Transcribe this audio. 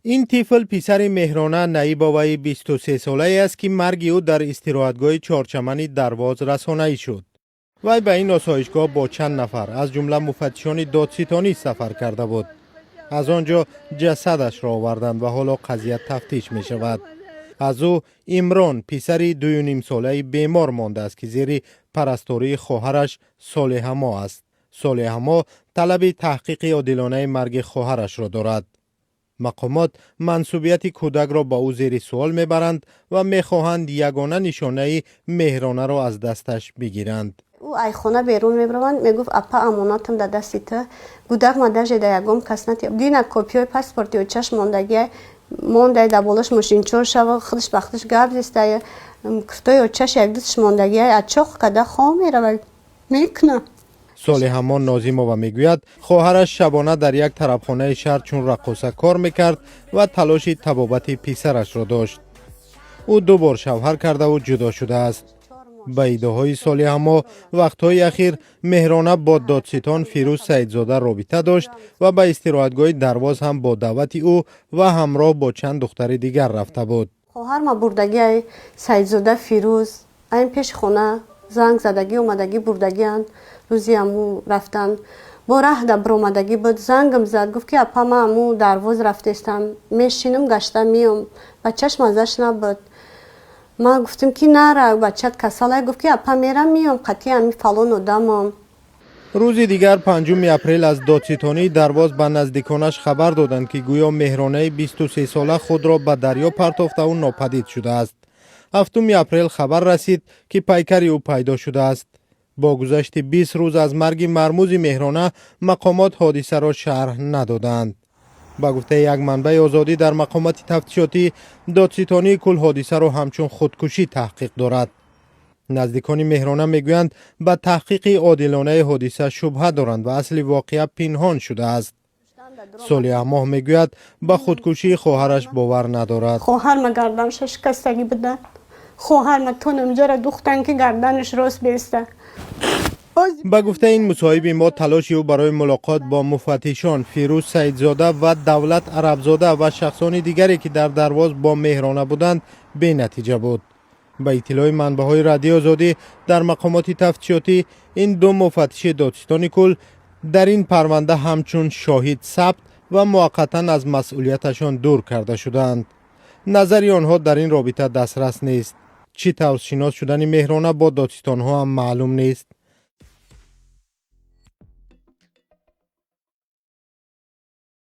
این طفل پسر مهرانه نایباوی 23 ساله است که مرگ او در استراحتگاه چهارچمن درواز رسانه‌ای شد. وی به این آسایشگاه با چند نفر از جمله مفتشان دادستانی سفر کرده بود. از آنجا جسدش را آوردند و حالا قضیه تفتیش می شود. از او عمران پسر 2.5 ساله بیمار مانده است که زیر پرستاری خواهرش صالحه ما است. صالحه ما طلب تحقیق عادلانه مرگ خواهرش را دارد. مقامات منصوبیت کودک را با او زیر سوال میبرند و میخواهند یگانه نشانه مهرانه را از دستش بگیرند. او ای خانه بیرون میبرند میگفت اپا اماناتم در دستیت کودک مادر جده یگم کس نتی دینا کپی پاسپورتی و چشم ماندگی مونده در بالش ماشین چور شو خودش بختش گرد زیسته کفتای و چش یک دستش ماندگی از چخ کده خواه میره و میکنه. صالحه ما نازیمووا میگوید خواهرش شبانه در یک طربخانه شهر چون رقاصه کار میکرد و تلاش طبابت پسرش را داشت. او 2 بار شوهر کرده و جدا شده است. به ایده‌های صالحه ما وقتهای اخیر مهرانه با دادستان فیروز سیدزاده رابطه داشت و به استراحتگاه درواز هم با دعوت او و همراه با چند دختر دیگر رفته بود. خواهر ما بردگی سیدزاده فیروز این پیش خونه زنگ زدگی اومدگی بردگی اند روزی امو رفتن با ره در برامدگی بود زنگم زد گفت که اپا ما امو درواز رفتستم میشینم گشته میام بچهش مزش نبود. ما گفتم که نره بچت کساله گفت که اپا میرم میام قطعی امی فلان و دمام. روز دیگر 5 اپریل از دادستانی درواز به نزدیکانش خبر دادند که گویا مهرانه 23 ساله خود را به دریا پرتافته و ناپدید شده است. 7 اپریل خبر رسید که پیکر او پیدا شده است. با گذشت 20 روز از مرگ مرموز مهرانه مقامات حادثه را شرح ندادند. با گفته یک منبع آزادی در مقامات تفتیشاتی دادستانی کل حادثه را همچون خودکشی تحقیق دارد. نزدیکان مهرانه میگویند به تحقیق عادلانه حادثه شبهه دارند و اصل واقعه پنهان شده است. صالحه ما میگوید به خودکشی خواهرش باور ندارد. خواهر ما گردنش شکستگی بده خواهر ما تونم جره دوختن که گردنش راست بیسته. با گفته این مصاحب ما تلاش او برای ملاقات با مفتشان فیروز سیدزاده و دولت عربزاده و شخصان دیگری که در درواز با مهرانه بودند بی نتیجه بود. با اطلاع منبع‌های رادیو آزادی در مقامات تفتیشاتی این 2 مفتش دادستان کل در این پرونده همچون شاهد ثبت و موقتا از مسئولیتشان دور کرده شدند. نظری آنها در این رابطه دسترس نیست. چی طور شناس شدن مهرانه با دادستانها هم معلوم نیست.